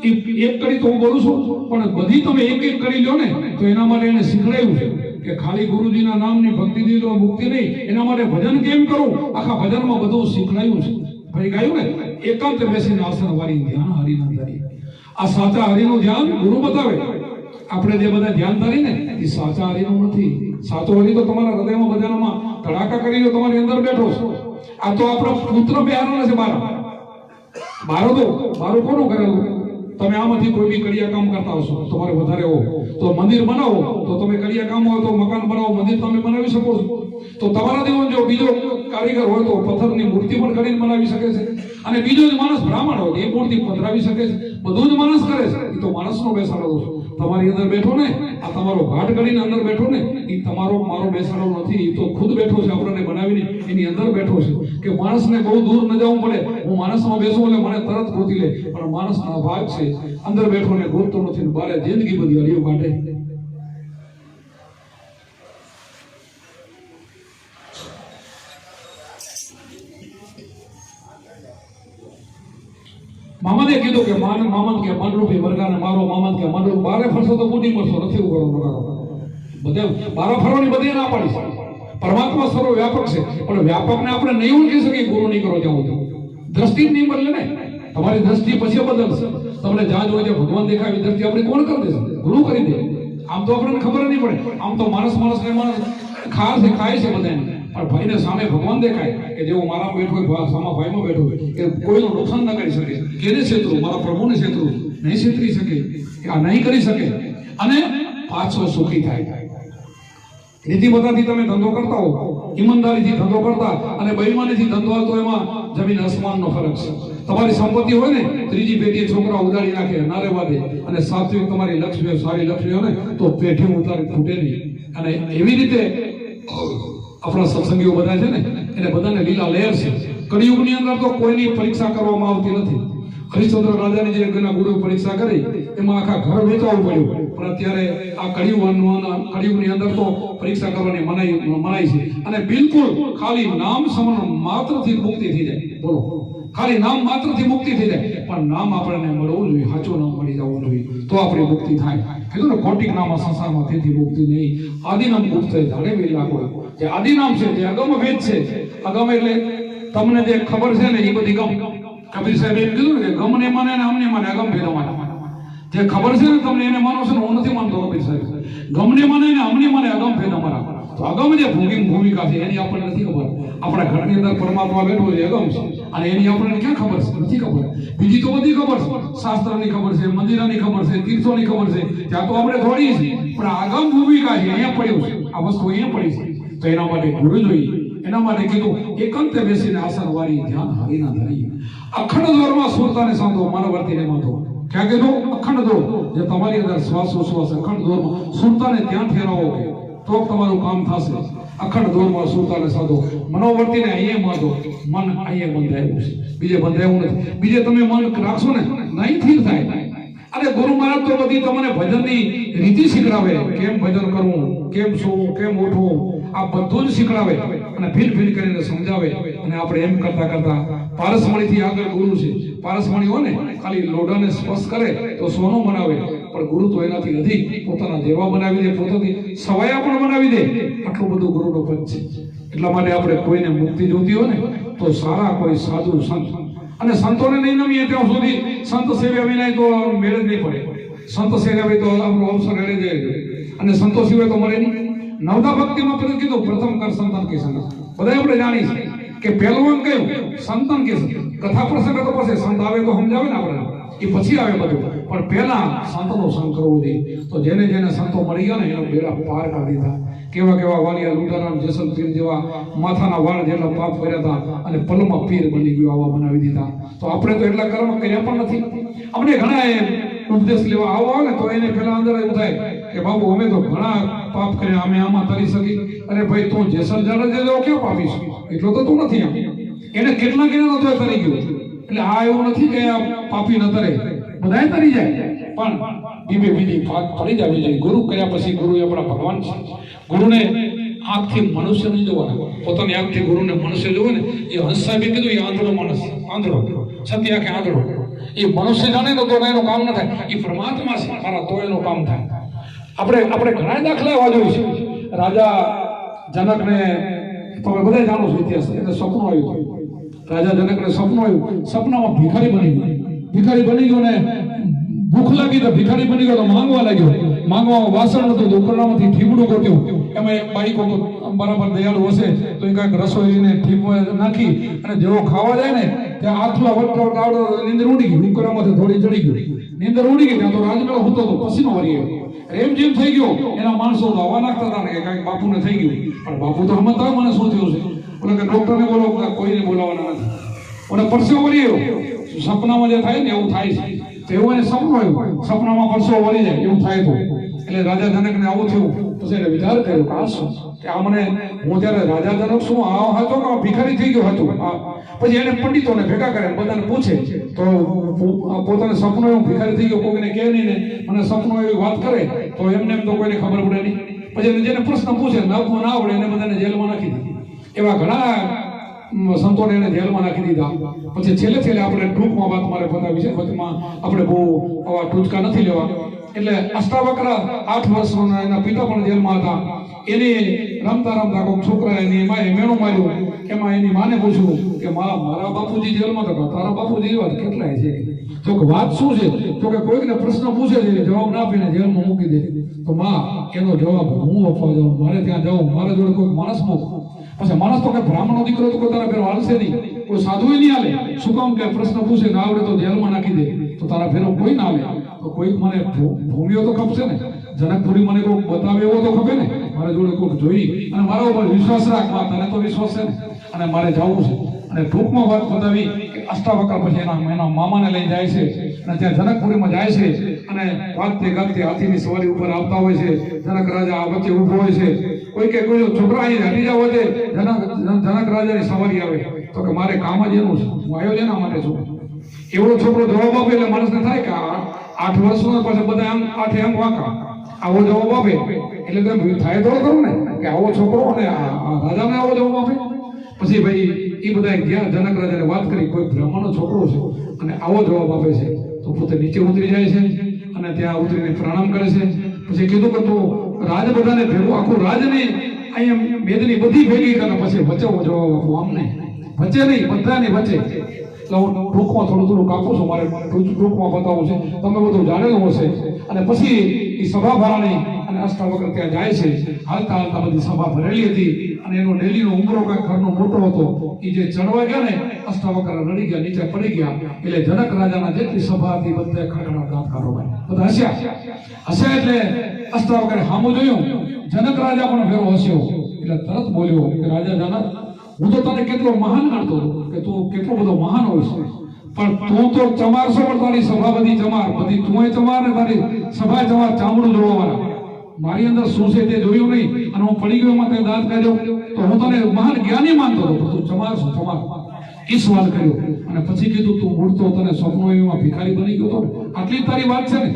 S1: એક કડી તો હું બોલું છું, પણ બધી તમે એક કરી લો ને તો એના માટે એને શીખડાયું છે કે ખાલી ગુરુજીના નામની ભક્તિ દીધો મુક્તિ નહીં, એના માટે ભજન કેમ કરવું, આખા ભજનમાં બધું શીખડાયું છે. ભાઈ ગાયું ને, એકાંત બેસીને આસન વારી ધ્યાન હરિના ધરી. આ સાચા હરિનું ધ્યાન ગુરુ બતાવે. આપણે જે બધા ધ્યાન ધરી ને એ સાચા હરિનું નથી. સાચો હરિ તો તમારા હૃદયમાં બધામાં ધડાકા કરીને તમારી અંદર બેઠો છે. આ તો આપણો પુત્ર બેહારો છે બારો તો બારો કોનું કરેલું? તમે આમાંથી કોઈ બી કડિયા કામ કરતા હશો, તમારે વધારે હો તો મંદિર બનાવો, તો તમે કડિયા કામ હોય તો મકાન બનાવો, મંદિર તમે બનાવી શકો છો. તો તમારા દેવન જો બીજો કારીગર હોય તો પથ્થરની મૂર્તિ પણ કરીને બનાવી શકે છે. અને બીજો જ માણસ બ્રાહ્મણ હોય એ મૂર્તિ પધરાવી શકે છે. બધું જ માણસ કરે છે. એ તો માણસનો બેસાડો છે. તમારી અંદર બેઠો ને, આ તમારો ઘાટ કરીને અંદર બેઠો ને, એ તમારો મારો બેસાડો નથી, એ તો ખુદ બેઠો છે. આપણને બનાવીને એની અંદર બેઠો છે કે માણસને બહુ દૂર ન જવું પડે. હું માણસમાં બેસું એટલે મને તરત ગોતી લે, પણ માણસના ભાગ છે અંદર બેઠો ને ગોતતો નથી. બારે જિંદગી બધી હરિયું કાઢે. મામાને કીધું કે મામન કે મનરૂપી વર્ગાને મારો, મામન કે મનરૂપ બારે ફરશો તો બુદ્ધિ મળશો, નથી ઉભો બધે બારા ફરવાની બધે ના પાડી છે. પરમાત્મા સર્વ વ્યાપક છે, પણ વ્યાપકને આપણે નહીં ઓળખી શકીએ ગુરુ નહીં કરો ત્યાં સુધી. દ્રષ્ટિ નહીં બદલે ને, તમારી દ્રષ્ટિ પછી બદલશે. તમને જ્યાં જોઈએ છે ભગવાન દેખાય દ્રષ્ટિ આપણી કોણ કરી દેશે? ગુરુ કરી દે. આમ તો આપણને ખબર નહીં પડે. આમ તો માણસ ખાય છે બધાને, પણ ભાઈને સામે ભગવાન દેખાય કે જેવો મારા બેઠો હોય, સામા ભાઈમાં બેઠો હોય, કે કોઈનું નુકસાન ન કરી શકે. કેને છેતરું? મારા પ્રભુને છેતરું નહીં છેતરી શકે, આ નહીં કરી શકે, અને પાછો સુખી થાય. નીતિમત્તાથી તમે ધંધો કરતા હો, ઈમાનદારીથી ધંધો કરતા અને બેઈમાનીથી ધંધો હોય તો એમાં જમીન આસમાનનો ફરક છે. તમારી સંપત્તિ હોય ને, ત્રીજી પેઢી છોકરા ઉડાડી નાખે, ના રહેવા દે, અને સાત્વિક તમારી લક્ષ્મી સારી લક્ષ્મી હોય ને તો પેઢી ઉતારી ખૂટે નહીં. અને એવી રીતે આપણા સત્સંગીઓ બધા છે ને એને બધાને લીલા લહેર છે. કળિયુગની અંદર તો કોઈની પરીક્ષા કરવામાં આવતી નથી. હરિશ્ચંદ્ર રાજાની જે ગુરુ પરીક્ષા કરી એમાં આખા ઘર વેચાવવું પડ્યું. પણ અત્યારે આ કળિયુગની અંદર તો પરીક્ષા કરવાની મનાઈ છે. અને બિલકુલ ખાલી નામ સમરણ માત્રથી મુક્તિ થઈ જાય. બોલો, ખાલી નામ માત્રથી મુક્તિ થઈ જાય. પણ નામ આપણને મળવું જોઈએ, સાચું નામ મળી જવું જોઈએ, તો આપણી મુક્તિ થાય. કીધું ને, ખોટી નામ સંસારમાં તેથી મુક્તિ નહીં. આદિનામ ગુપ્ત ધારે વેલા કોઈ. જે આદિનામ છે, જે અગમ વેદ છે, અગમ એટલે તમને જે ખબર છે ને એ બધી ગમ. કબીર સાહેબ એમ કીધું ને કે ગમને માને ને અમને માને, અગમ ભેદો માને. જે ખબર છે ને તમને એને માનો છો ને, હું નથી માનતો કબીર સાહેબ. ગમને માને ને અમને માને, અગમ ભેદ અમારા. તો અગમ જે ભૂમિકા છે એની આપણને નથી ખબર. આપણા ઘરની અંદર પરમાત્મા બેઠો છે અગમ છે અને એની આપણને ક્યાં ખબર છે? નથી ખબર. બીજી તો બધી ખબર છે, શાસ્ત્રની ખબર છે, મંદિરની ખબર છે, તીર્થોની ખબર છે, ત્યાં તો આપણે થોડી છે. પણ આગમ ભૂમિકા છે અહીંયા પડ્યું છે, આ વસ્તુ અહીંયા પડી છે. તો એના માટે ગુરુ જોઈએ. એના માટે કીધું એકાંતે બેસીને આસન વારી ધ્યાન હરિના ધરી અખંડ દોરમાં સુરતાને સાંધો માનવર્તીને માધો. ક્યાં કીધું? અખંડ દોર, જે તમારી અંદર શ્વાસોશ્વાસ અખંડ દોરમાં સુરતાને ત્યાં ઠેરાવો તો તમારું કામ થશે. અખંડ દોરમાં સુરતાને સાધો, મનોવર્તીને અહીંયા માધો. મન અહીંયા બંધાયું છે, બીજે બંધાયું નથી. બીજે તમે મન રાખશો ને નહીં સ્થિર થાય. અને ગુરુ મહારાજ તો બધી તમને ભજનની રીતિ શીખડાવે, કેમ ભજન કરવું, કેમ સૂવું, કેમ ઉઠવું, આ બધું જ શીખડાવે અને ફીલ કરીને સમજાવે. અને આપણે એમ કરતા કરતા પારસમણીથી આગળ ગુરુ છે. પારસમણી હોય ને ખાલી લોઢાને સ્પર્શ કરે તો સોનું બનાવે, પણ ગુરુ તો એનાથી નથી, પોતાના જેવા બનાવી દે, પોતાની સવાયા પણ બનાવી દે. આટલું બધું ગુરુનો પદ છે. એટલા માટે આપણે કોઈને મુક્તિ જોતી હોય ને તો સારા કોઈ સાધુ સંત, અને સંતોને નહીં નમીએ ત્યાં સુધી સંત સેવ્યા વિના તો મેળ જ નહીં પડે. સંત સેવ્યા તો આપણો અવસર રહે જાય, અને સંતો સિવાય તો મળે નહીં. નવદા ભક્તિમાં પેલું કીધું પ્રથમ કર સંતન કે સંગ. બધા આપણે જાણી છે કે પહેલું એમ કહ્યું સંતન કે કથા પ્રસંગ તો પછી સંત આવે તો સમજાવે ને આપણે, એ પછી આવે બધું. પણ પહેલા સંતનો સંગ કરવો જોઈએ. તો જેને જેને સંતો મળી ગયા ને એનો બેડા પાર કરી દીધા. કેવા કેવા વાલિયા લુટારામ જેસલ પીર જેવા માથાના વાળ જેટલા પાપ કર્યા હતા અને પલમાં પીર બની ગયો આવા બનાવી દીધા. તો આપણે તો એટલા કર્મ કર્યા પણ નથી. અમને ઘણા ઉપદેશ લેવા આવો ને તો એને પેલા અંદર એવું થાય કે બાબુ અમે તો ઘણા પાપ કર્યા, અમે આમાં તરી શકી. અરે ભાઈ તું જેસલ જાડે જેવો કેમ પાપીશ? એટલો તો તું નથી. આમ એને કેટલા કર્યા તો તરી ગયો. એટલે આ એવું નથી કે આ પાપી ન તરે, બધાય તરી જાય, પણ બીજી ભાગ પડી જવી જોઈએ. ગુરુ કર્યા પછી ગુરુ આપણા ભગવાન છે. ગુરુને આંખથી મનુષ્ય નહીં જોવાના, પોતાની આંખથી ગુરુને મનુષ્ય જોવે ને એ હંસ સાહેબે કીધું એ આંધળો માણસ, આંધળો છતી આંખે આંધળો. એ મનુષ્ય જાણે તો એનું કામ ન થાય. એ પરમાત્મા છે મારા તો એનું કામ થાય. આપણે ઘણા દાખલા એવા જોયું છે. રાજા જનકને તમે બધા જાણો છો ઇતિહાસ, એટલે સપનું આવ્યું. રાજા જનકને સપનું આવ્યું, સપનામાં ભિખારી બની ગયો. ભિખારી બની ગયો ને ભૂખ લાગી તો ભિખારી બની ગયો તો માંગવા લાગ્યો. માંગવામાં વાસણ હતું તો ઉકરડામાંથી ઠીબડું ગોટ્યું. એમાં એક બાઈ કોઈ બરાબર દયાળુ હશે તો એ કાંઈક રસોઈને ઠીબમાં નાખી અને જેવો ખાવા જાય ને ત્યાં આથલા વટવટ આવડો નીંદર ઉડી ગઈ. ઉકરડામાંથી થોડી ચડી ગયું, નીંદર ઉડી ગઈ. ત્યાં તો રાજમેળો હતો તો પસીનો વળી ગયો. રેમ જેમ થઈ ગયો. એના માણસો હવા નાખતા હતા ને કે કાંઈક બાપુને થઈ ગયું. પણ બાપુ તો સમજતા મને શું થયું છે. ઓલા કે ડોક્ટરને બોલો, કોઈને બોલાવવાના નથી. ઓલા પરસેવો વળી ગયો. સપનામાં જે થાય ને એવું થાય છે. તો એવું એને સપનું આવ્યું, સપનામાં પરસેવો વળી જાય એવું થાય તો. એટલે રાજા જનકને આવું થયું. પછી એને વિચાર કર્યો કે આ શું, કે આ મને હું ત્યારે રાજા જનક શું આ હતો કે ભિખારી થઈ ગયો હતો. પછી એને પંડિતોને ભેગા કરે, બધાને પૂછે તો પોતાને સપનું એવું ભિખારી થઈ ગયો કોઈને કહે નહીં ને મને સપનું એવી વાત કરે તો એમને એમ તો કોઈને ખબર પડે નહીં. પછી જેને પ્રશ્ન પૂછે ના આવડે એને બધાને જેલમાં નાખી દીધી. એવા ઘણા સંતોને એને જેલમાં નાખી દીધા. પછી છેલ્લે આપણે ટૂંકમાં વાત મારે બતાવી છે, વચમાં આપણે બહુ આવા ટૂચકા નથી લેવા. એટલે અષ્ટાવક્ર 8 વર્ષના એના પિતા પણ જેલમાં હતા. એને રમતા કોઈ છોકરા એની માએ મેણું માર્યું. એમાં એની માને પૂછ્યું કે મારા બાપુજી જેલમાં હતા, તારા બાપુજી એવા કેટલાય છે? તો કે વાત શું છે? તો કે કોઈકને પ્રશ્ન પૂછે છે, જવાબ ના આપીને જેલમાં મૂકી દે. તો માં એનો જવાબ હું આપવા જાઉં, મારે ત્યાં જાઉં, મારા જોડે કોઈ માણસ મૂક. પછી માણસ તો કે બ્રાહ્મણનો દીકરો તો કોઈ તારા ભેરો હાલશે નહીં, કોઈ સાધુ નહીં હાલે. શું કામ કે પ્રશ્ન પૂછે ના આવડે તો જેલમાં નાખી દે. તો તારા ભેરો કોઈ ના આવે. તો કોઈક મને ભૂમિઓ તો ખપશે ને, જનકપુરી મને કોઈ બતાવે એવો તો ખપે ને. મારા જોડે કોઈક જોઈ અને મારા ઉપર વિશ્વાસ રાખ. તને તો વિશ્વાસ છે ને, અને મારે જવું છે. અને ટૂંકમાં વાત બતાવી કે અષ્ટાવક્ર પછી એના મામાને લઈ જાય છે અને ત્યાં જનકપુરીમાં જાય છે. અને વાગતે ગાતે હાથીની સવારી ઉપર આવતા હોય છે. જનક રાજા આ વચ્ચે ઊભો હોય છે. કોઈ કે કોઈ છોકરા અહીં હટી જાવ છે, જનક રાજાની સવારી આવે તો કે મારે કામ જ એનું છે, હું આવ્યો છે એના માટે છું. એવડો છોકરો જવાબ આપે એટલે માણસને થાય કે 8 વર્ષનો પછી બધા આમ 8 અંગ વાંકા આવો જવાબ આપે એટલે તમે થાય તો ખરું ને કે આવો છોકરો અને રાજાને આવો જવાબ આપે. પછી ભાઈ એ બધા ગયા જનક રાજાને વાત કરી કોઈ બ્રાહ્મણનો છોકરો છે અને આવો જવાબ આપે છે. તો પોતે નીચે ઉતરી જાય છે અને ત્યાં ઉતરીને પ્રણામ કરે છે. પછી કીધું કે તું રાજ બધાને ભેગું આખું રાજને અહીંયા મેદની બધી ભેગી કરે પછી વચ્ચે જવાબ આપો. આમ નહીં, વચ્ચે નહીં, બધાની વચ્ચે. તો એટલે હું ટૂંકમાં થોડું કાપું છું, મારે ટૂંકમાં બતાવવું છે, તમે બધું જાણેલું હશે. અને પછી એ સભા ભરાણી અને અષ્ટાવક્ર ત્યાં જાય છે. હાલતા હાલતા બધી સભા ભરેલી હતી અને એનો ડેલીનો ઉમરો કાંઈક ઘરનો મોટો હતો. એ જે ચડવા ગયા ને અષ્ટાવક્ર રડી ગયા, નીચે પડી ગયા. એટલે જનક રાજાના જેટલી સભા હતી બધે ખડખડા દાંત કાઢવા બધા હસ્યા એટલે અષ્ટાવક્રે સામું જોયું. જનક રાજા પણ ફેરો હસ્યો. એટલે તરત બોલ્યો કે રાજા જનક, હું તો તને કેટલો મહાન ગણતો કે તું કેટલો બધો મહાન હોય છે, પણ તું તો ચમાર છો, પણ તારી સભા બધી ચમાર, બધી તુંય ચમાર ને તારી સભા ચમાર, ચામડું જોવાવાળા. મારી અંદર શું છે તે જોયું નહીં અને હું પડી ગયો, એમાં દાંત કાઢ્યો તો હું તને મહાન જ્ઞાની માનતો હતો, તું ચમાર છો ચમાર. એ સવાલ કર્યો અને પછી કીધું તું મૂળતો તને સ્વપ્નોમાં ભિખારી બની ગયો હતો, આટલી તારી વાત છે ને?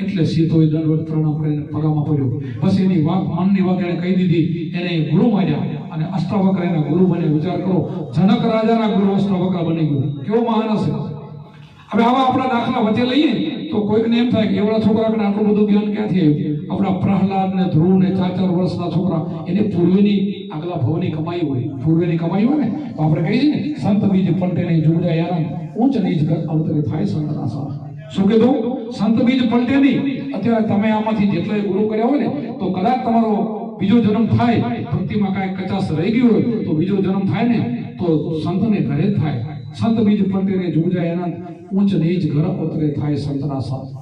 S1: એટલે સીધો દંડવત પ્રણામ કરીને પગામાં પડ્યો. પછી એની વાત મનની વાત એને કહી દીધી. એને ગુરુ માન્યા અને અષ્ટાવક્ર એના ગુરુ બન્યા. વિચાર કરો, જનક રાજાના ગુરુ અષ્ટાવક્ર બની ગયો, કેવો મહાન હશે. હવે આવા આપણા દાખલા વચ્ચે લઈએ તો કોઈકને એમ થાય કે એવડા છોકરાને આટલું બધું જ્ઞાન ક્યાંથી આવ્યું? આપણા પ્રહલાદ ને ધ્રુવ ને 4-4 વર્ષના છોકરા, એને પૂર્વેની આગલા ભવની કમાઈ હોય, પૂર્વેની કમાઈ હોય ને તો આપણે કહીએ ને, સંત બીજ પલટે નહીં જુગજા યારા, ઊંચ નીચ અવતરે થાય સંતના સારા. શું કીધું? સંત બીજ પલટે નહીં. અત્યારે તમે આમાંથી જેટલા ગુરુ કર્યા હોય ને તો કદાચ તમારો બીજો જન્મ થાય, ભક્તિમાં કાંઈ કચાશ રહી ગયું હોય તો બીજો જન્મ થાય ને તો સંતને ઘરે જ થાય. સંત બીજ પલટે ને જુગજા એના ઊંચ નીચ ઘર અવતરે થાય સંતના સારા.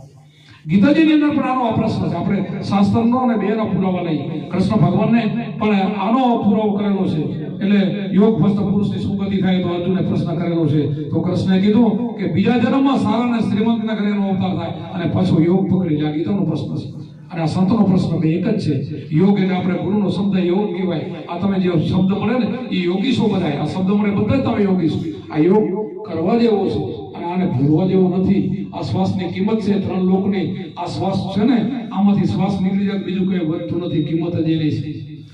S1: ગીતાજીની અંદર પણ આનો પ્રશ્ન છે. આપણે શાસ્ત્રનો અને બેનો પુરાવા લઈ, કૃષ્ણ ભગવાનને પણ આનો પુરાવો કરેલો છે. એટલે યોગ ભ્રષ્ટ પુરુષની શું ગતિ થાય તો અર્જુને પ્રશ્ન કરેલો છે. તો કૃષ્ણએ કીધું કે બીજા જન્મમાં સારા અને શ્રીમંતના ઘરેનો અવતાર થાય અને પાછો યોગ પકડી લે. ગીતાનો પ્રશ્ન છે અને આ સંતનો પ્રશ્ન બે એક જ છે. યોગ એટલે આપણે ગુરુનો શબ્દ યોગ કહેવાય. આ તમે જે શબ્દ મળે ને એ યોગી શું બધાય, આ શબ્દ મળે બધા તમે યોગી છો. આ યોગ કરવા જેવો છે અને આને ભૂલવા જેવો નથી. આ શ્વાસની કિંમત છે 3 લોકની. આ શ્વાસ છે ને, આમાંથી શ્વાસ નીકળી જાય બીજું કઈ વધતું નથી. કિંમત જ એની છે.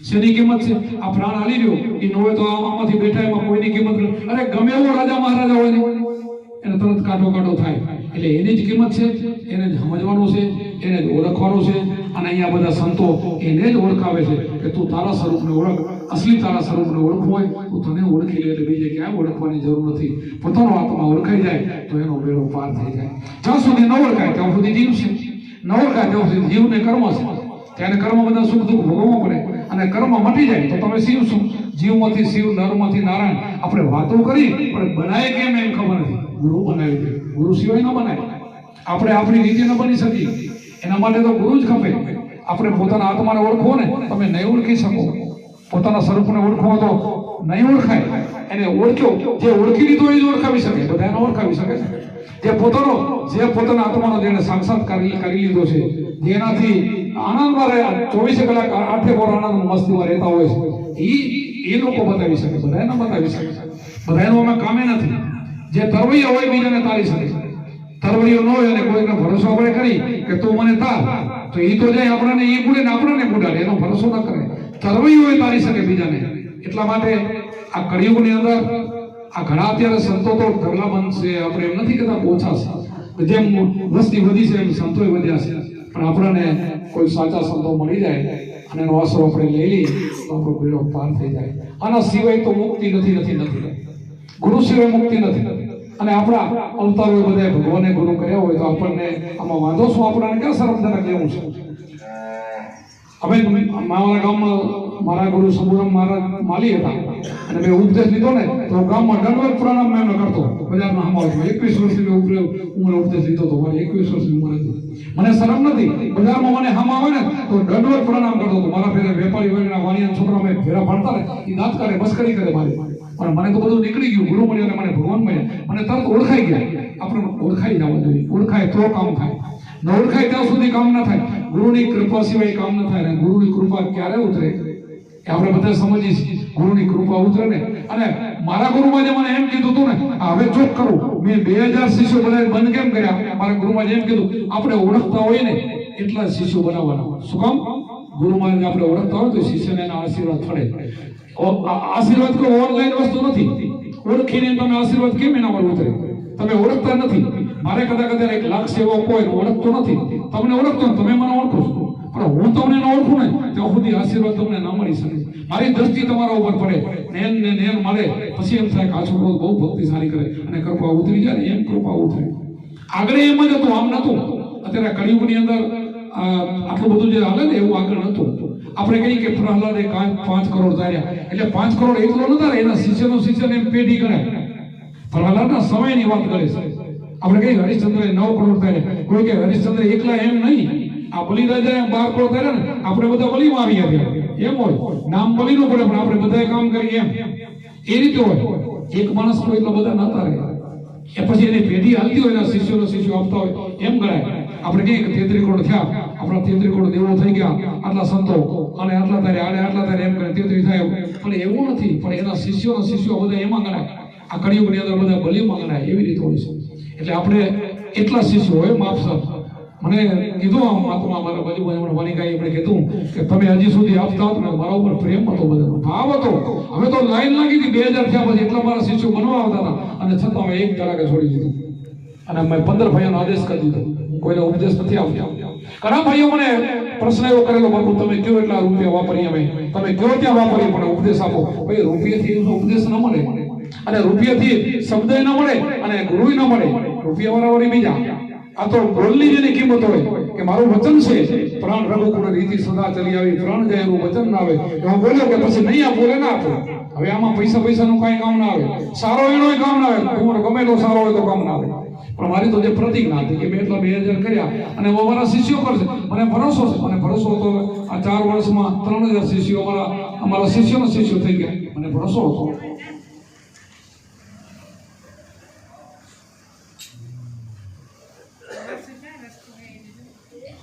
S1: શેની કિંમત છે? આ પ્રાણ હાલી રહ્યો એ ન હોય તો આમાંથી બેઠા એમાં કોઈની કિંમત. અરે ગમે એવો રાજા મહારાજા હોય ને એને તરત કાઢો થાય. એટલે એની જ કિંમત છે, એને જ સમજવાનું છે, એને જ ઓળખવાનું છે. અને અહીંયા બધા સંતો એને જ ઓળખાવે છે કે તું તારા સ્વરૂપને ઓળખ. અસલી તારા સ્વરૂપને ઓળખવું હોય તો તને ઓળખી લે. એટલે બીજે ક્યાંય ઓળખવાની જરૂર નથી. પોતાનો આત્મા ઓળખાઈ જાય તો એનો બેડો પાર થઈ જાય. જ્યાં સુધી ન ઓળખાય ત્યાં સુધી જીવ છે, ન ઓળખાય ત્યાં સુધી જીવને કર્મ છે. ત્યારે કર્મ બધા સુખ દુઃખ ભોગવવું પડે અને કર્મ મટી જાય તો તમે શિવ છો. જીવમાંથી શિવ, નરમાંથી નારાયણ. આપણે વાતો કરી પણ બનાય કેમ એમ ખબર નથી. ગુરુ બનાવી દે. ગુરુ સિવાય ન બનાય. આપણે આપણી રીતે ન બની શકીએ. એના માટે તો ગુરુ જ ખપે. આપણે પોતાના આત્માને ઓળખવો ને, તમે નહીં ઓળખી શકો. પોતાના સ્વરૂપને ઓળખવો તો નહીં ઓળખાય. એને ઓળખ્યો, જે ઓળખી લીધો એ જ ઓળખાવી શકે. બધાને ઓળખાવી શકે. જે પોતાના આત્માનો જેને સાક્ષાત્કાર કરી લીધો છે, જેનાથી આનંદમાં રહે, 24 કલાક 8 બોર આનંદ મસ્તીમાં રહેતા હોય છે, એ લોકો બતાવી શકે. બધાને બતાવી શકે. બધાનો અમે કામે નથી. જે તરવૈયા હોય બીજાને તારી શકે. તરવૈયો ન હોય અને કોઈને ભરોસો આપણે કરી કે તું મને તાર, તો એ તો જાય આપણને એ બુડે ને આપણને બુડાડે. એનો ભરોસો ન કરે. તરવૈયો હોય તારી શકે બીજાને. એટલા માટે આ કળિયુગની અંદર આ ઘણા અત્યારે સંતો તો ઢગલા બનશે. આપણે એમ નથી કહેતા ઓછા છે, જેમ વસ્તી વધી છે એમ સંતોય વધ્યા છે. પણ આપણને કોઈ સાચા સંતો મળી જાય અને એનો આશરો આપણે લઈ લઈએ તો આપણો બેડો પાર થઈ જાય. આના સિવાય તો મુક્તિ નથી. ગુરુ સિવાય મુક્તિ નથી. અને આપણા અવતારો બધા ભગવાને ગુરુ કર્યા હોય તો આપણને આમાં વાંધો શું? આપણને ક્યાં શરમજનક લેવું છે? હવે મારા ગામમાં મારા ગુરુ શંભુરામ મહારાજ માલી હતા અને મેં ઉપદેશ લીધો ને તો ગામમાં દંડવત પ્રણામ મેં કરતો. બજારમાં હમાવતો 21 વર્ષની ઉંમરે ઉપદેશ લીધો હતો. મારી 21 વર્ષની ઉંમર હતી. મને શરમ નથી. બજારમાં મને હામ આવે ને તો દંડવત પ્રણામ કરતો હતો. મારા ફેરે વેપારી વર્ગના વાણિયા છોકરા મેં ફેરા ભણતા ને એ દાંત કાઢે, મસ્કરી કરે મારી. પણ મને તો બધું નીકળી ગયું. ગુરુ મળ્યો અને મને ભગવાન મળ્યા. મને તરત ઓળખાઈ ગયા. આપણે ઓળખાઈ જવા જોઈએ. ઓળખાય તો કામ થાય. ન ઓળખાય ત્યાં સુધી કામ ન થાય. ગુરુની કૃપા સિવાય કામ ન થાય. અને ગુરુની કૃપા ક્યારે ઉતરે એ આપણે બધા સમજીએ છીએ. ગુરુની કૃપા ઉતરે ને. અને મારા ગુરુમાં જે મને એમ કીધું હતું ને, હવે ચોક કરું, મેં 2000 શિષ્યો બધા બંધ કેમ કર્યા? મારા ગુરુમાં એમ કીધું, આપણે ઓળખતા હોય ને એટલા શિષ્યો બનાવવાના. શું કામ? ગુરુમાં આપણે ઓળખતા હોય તો શિષ્યને એના આશીર્વાદ પડે. આશીર્વાદ કોઈ ઓનલાઈન વસ્તુ નથી. ઓળખીને તમે આશીર્વાદ કેમ એના પર ઉતરે? તમે ઓળખતા નથી. મારે કદાચ એક લાખ સેવકો કોઈ ઓળખતો નથી. તમને ઓળખતો, તમે મને ઓળખો છો. પણ હું તમને ન ઓળખું ને ત્યાં સુધી આશીર્વાદ તમને ન મળી શકે. મારી દ્રષ્ટિ તમારા ઉપર પડે નેન ને નેન મળે પછી એમ થાય કે આ છોકરો બહુ ભક્તિશાળી કરે અને કૃપા ઉતરી જાય ને એમ કૃપા ઉતરે. આગળ એમ જ હતું, આમ નતું. અત્યારે કળિયુગની અંદર આટલું બધું જે હાલે ને એવું આગળ નતું. આપણે કહીએ કે પ્રહલાદે 5 કરોડ ધાર્યા એટલે 5 કરોડ એકલો નતા, એના શિષ્યને એમ પેઢી ગણાય. પ્રહલાદના સમયની વાત કરે છે. આપણે કહીએ હરિશ્ચંદ્રએ 9 કરોડ ધાર્યા, કોઈ કે હરિશ્ચંદ્ર એકલા એમ નહીં, આ બલિરાજાએ 12 કરોડ ધાર્યા ને આપણે બધા બલિમાં આવી ગયા એમ હોય. નામ બલિ નું પડે પણ આપણે બધાએ કામ કરીએ એમ એ રીતે હોય. એક માણસ કોઈ એટલા બધા નતા રહે એ પછી એની પેઢી હાલતી હોય એના શિષ્યો આપતા હોય એમ ગણાય. આપણે કહીએ કે 33 કરોડ થયા, આપણા 33 કરોડ દેવો થઈ ગયા, આટલા સંતો અને આટલા તારે આટલા તારે એમ કરે 33 થાય. પણ એવું નથી, પણ એના શિષ્યો બધા એમાં ગણાય. આ કળિયુગની અંદર બધા બલિમાં ગણાય એવી રીતે હોય છે. એટલે આપણે એટલા શિષ્યો હોય માપસર. મને કીધું આમ મહાત્મા મારા બાજુમાં વાલિકાએ એમણે કીધું કે તમે હજી સુધી આપતા હતો ને મારા ઉપર પ્રેમ હતો, બધાનો ભાવ હતો. હવે તો લાઈન લાગી હતી 2000 થયા પછી એટલા મારા શિષ્યો બનવા આવતા હતા અને છતાં મેં એક તલાકે છોડી દીધું અને મેં 15 ભાઈઓનો આદેશ કરી દીધો. કોઈને ઉપદેશ નથી આપ્યો. ઘણા ભાઈઓ મને પ્રશ્ન એવો કરેલો, બાપુ તમે કયો એટલા રૂપિયા વાપરીએ, અમે તમે કયો ત્યાં વાપરીએ પણ ઉપદેશ આપો. ભાઈ રૂપિયાથી ઉપદેશ ન મળે અને રૂપિયાથી શબ્દ ન મળે અને ગુરુ ન મળે. રૂપિયા વાળા બીજા. આ તો બોલની જેની કિંમત હોય કે મારું વચન છે પ્રાણ રઘુકુળ રીતિ સદા ચલી આવી, પ્રાણ જાય એનું વચન ના આવે એમાં બોલ્યો કે પછી નહીં આ બોલે ના આપો. હવે આમાં પૈસાનું કાંઈ કામ ના આવે, સારો એનોય કામ ના આવે, તમારો ગમે એટલો સારો હોય તો કામ ના આવે. પણ મારી તો જે પ્રતિજ્ઞા હતી કે મેં એટલા 2000 કર્યા અને મારા શિષ્યો કરશે, મને ભરોસો છે. મને ભરોસો હતો આ 4 વર્ષમાં 3000 શિષ્યો અમારા શિષ્યોના શિષ્યો થઈ ગયા. મને ભરોસો હતો.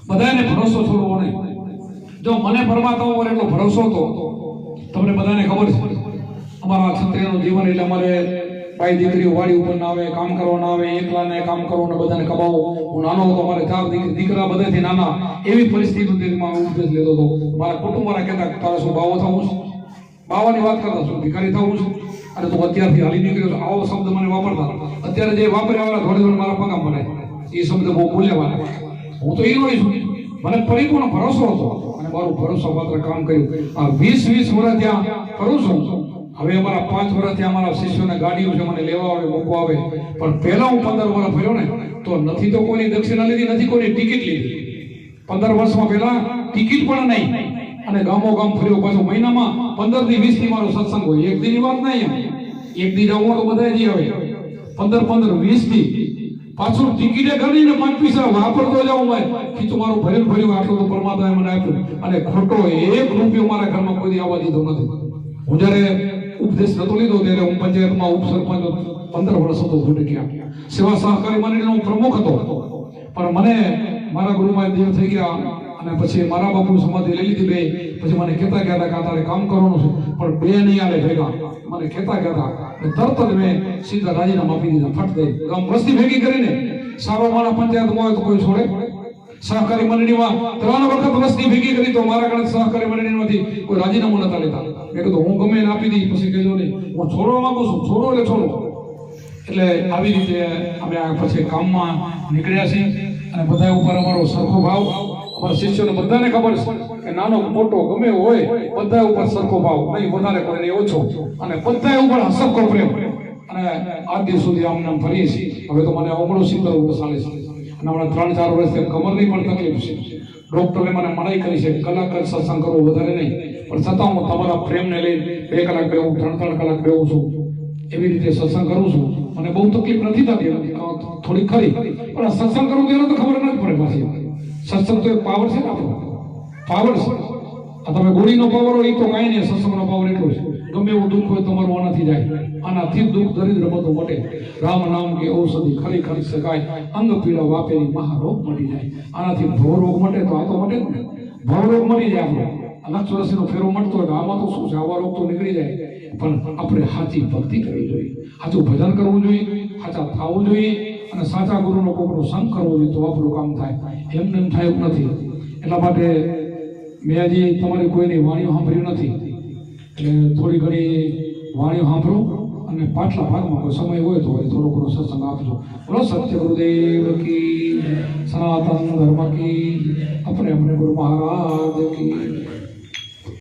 S1: બધાને ભરોસો છોડવો નહીં. જો મને પરમાત્મા ઉપર એટલો ભરોસો હતો, તમને બધાને ખબર છે અમારા ક્ષત્રિયનું જીવન એટલે અમારે ભાઈ દીકરીઓ વાડી ઉપર ના આવે, કામ કરવા ના આવે, એકલાને કામ કરવું ને બધાને કમાવો. હું નાનો હતો, મારે 4 દીકરા બધાથી નાના, એવી પરિસ્થિતિમાં ઉપદેશ લેતો હતો. મારા કુટુંબ મારા કહેતા તારે શું બાવો થવું છે, બાવાની વાત કરતા શું ભિખારી થવું છે, અને તું અત્યારથી હાલી નીકળ્યો. આવો શબ્દ મને વાપરતા. અત્યારે જે વાપર્યા વાળા થોડી મારા પગા પડે એ શબ્દ બહુ બોલ્યા. હું તો એ જોઈ છું. મને પરિપૂર્ણ ભરોસો હતો અને મારું ભરોસો પાત્ર કામ કર્યું. આ 20 વર્ષ ત્યાં કરું છું. હવે અમારા 5 વર્ષથી અમારા શિષ્યોને ગાડીઓ છે, મને લેવા આવે મૂકવા આવે. પણ પહેલા હું 15 વર્ષ ફર્યો ને તો નથી તો કોઈની દક્ષિણા લીધી, નથી કોઈની ટિકિટ લીધી. 15 વર્ષમાં પહેલા ટિકિટ પણ નહીં અને ગામો ગામ ફર્યો. પાછો મહિનામાં 15 થી 20 થી મારો સત્સંગ હોય. એક દીની વાત નહીં, એક દી જાઉં તો બધા જ આવે. 15 20 થી પાછું ટિકિટે કરીને 5 પૈસા વાપરતો જાઉં. મેં કીધું મારું ભર્યું આટલું તો પરમાત્માએ મને આપ્યું અને ખોટો 1 રૂપિયો મારા ઘરમાં કોઈ આવવા દીધો નથી. હું જ્યારે ઉપદેશ નતો લીધો ત્યારે હું પંચાયતમાં ઉપસરપંચ 15 વર્ષ હતો ભૂટકિયા. સેવા સહકારી મંડળનો હું પ્રમુખ હતો. પણ મને મારા ગુરુમાં દેવ થઈ ગયા અને પછી મારા બાપુ સમાધિ લઈ લીધી 2. પછી મને કહેતા ગયા કે તારે કામ કરવાનું છે પણ 2 નહીં આલે ભેગા. મને કહેતા ગયા તરત જ મેં સીધા રાજીનામા આપી દીધા. ફટ દઈ ગામ વસ્તી ભેગી કરીને. સારો મારા પંચાયતમાં હોય તો કોઈ છોડે? સહકારી મંડળીમાં 3 વખત વસ્તી ભેગી કરી તો મારા ગણત સહકારી મંડળીમાંથી કોઈ રાજીનામું નતા લેતા. મેં કીધું હું ગમે એને આપી દી, પછી કહેજો નહીં હું છોડવા માંગુ છું. છોડો એટલે છોડો. એટલે આવી રીતે અમે આ પછી કામમાં નીકળ્યા છીએ અને બધા ઉપર અમારો સરખો ભાવ. અમારા શિષ્યોને બધાને ખબર છે કે નાનો મોટો ગમે હોય બધા ઉપર સરખો ભાવ, નહીં વધારે કોઈ ઓછો, અને બધા ઉપર સરખો પ્રેમ. અને આજ દિવસ સુધી આમ નામ ફરીએ છીએ. હવે તો મને 69 વર્ષ ચાલે છે અને હમણાં 3-4 વર્ષથી કમરની પણ તકલીફ છે. ડોક્ટરે મને મનાઈ કરી છે કલાક જ સત્સંગ કરવો, વધારે નહીં. પણ છતાં હું તમારા પ્રેમને લઈને 2 કલાક બેહું, 3 કલાક બેહું છું. એવી રીતે સત્સંગ કરું છું. મને બહુ તકલીફ નથી થતી, થોડી ખરી. પણ સત્સંગ કરવું તો તો ખબર નથી પડે. પાછી સત્સંગ તો એક પાવર છે ને, આપણો પાવર છે. આ તમે ગોળીનો પાવર હોય એ તો કાંઈ નહીં, સત્સંગનો પાવર એટલો છે. ગમે એવું દુઃખ હોય તમારું આનાથી જાય. આનાથી દુઃખ દરિદ્ર બધું મટે. રામ નામ કે ઔષધિ ખરી ખરી શકાય, અંગ પીડા વાપેરી મહારોગ મટી જાય. આનાથી ભવરોગ મટે તો આ તો મટે ને, ભવરોગ મટી જાય. આપણો 1 વર્ષનો ફેરો મટતો હોય આમાં તો શું છે, આવા રોગ તો નીકળી જાય. પણ આપણે સાચી ભક્તિ કરવી જોઈએ, સાચું ભજન કરવું જોઈએ, સાચા થવું જોઈએ અને સાચા ગુરુનો કોકનો સંગ કરવો જોઈએ તો આપણું કામ થાય. એમને એમ થાય એવું નથી. એટલા માટે મેં હજી તમારી કોઈની વાણીઓ સાંભળ્યું નથી. એટલે થોડી ઘણી વાણીઓ સાંભળો અને પાછલા ભાગમાં કોઈ સમય હોય તો થોડો ઘણો સત્સંગ આપજો. બોલો સત્ય ગુરુદેવ કી, સનાતન ધર્મ કી. આપણે અમને ગુરુ મહારાજ કી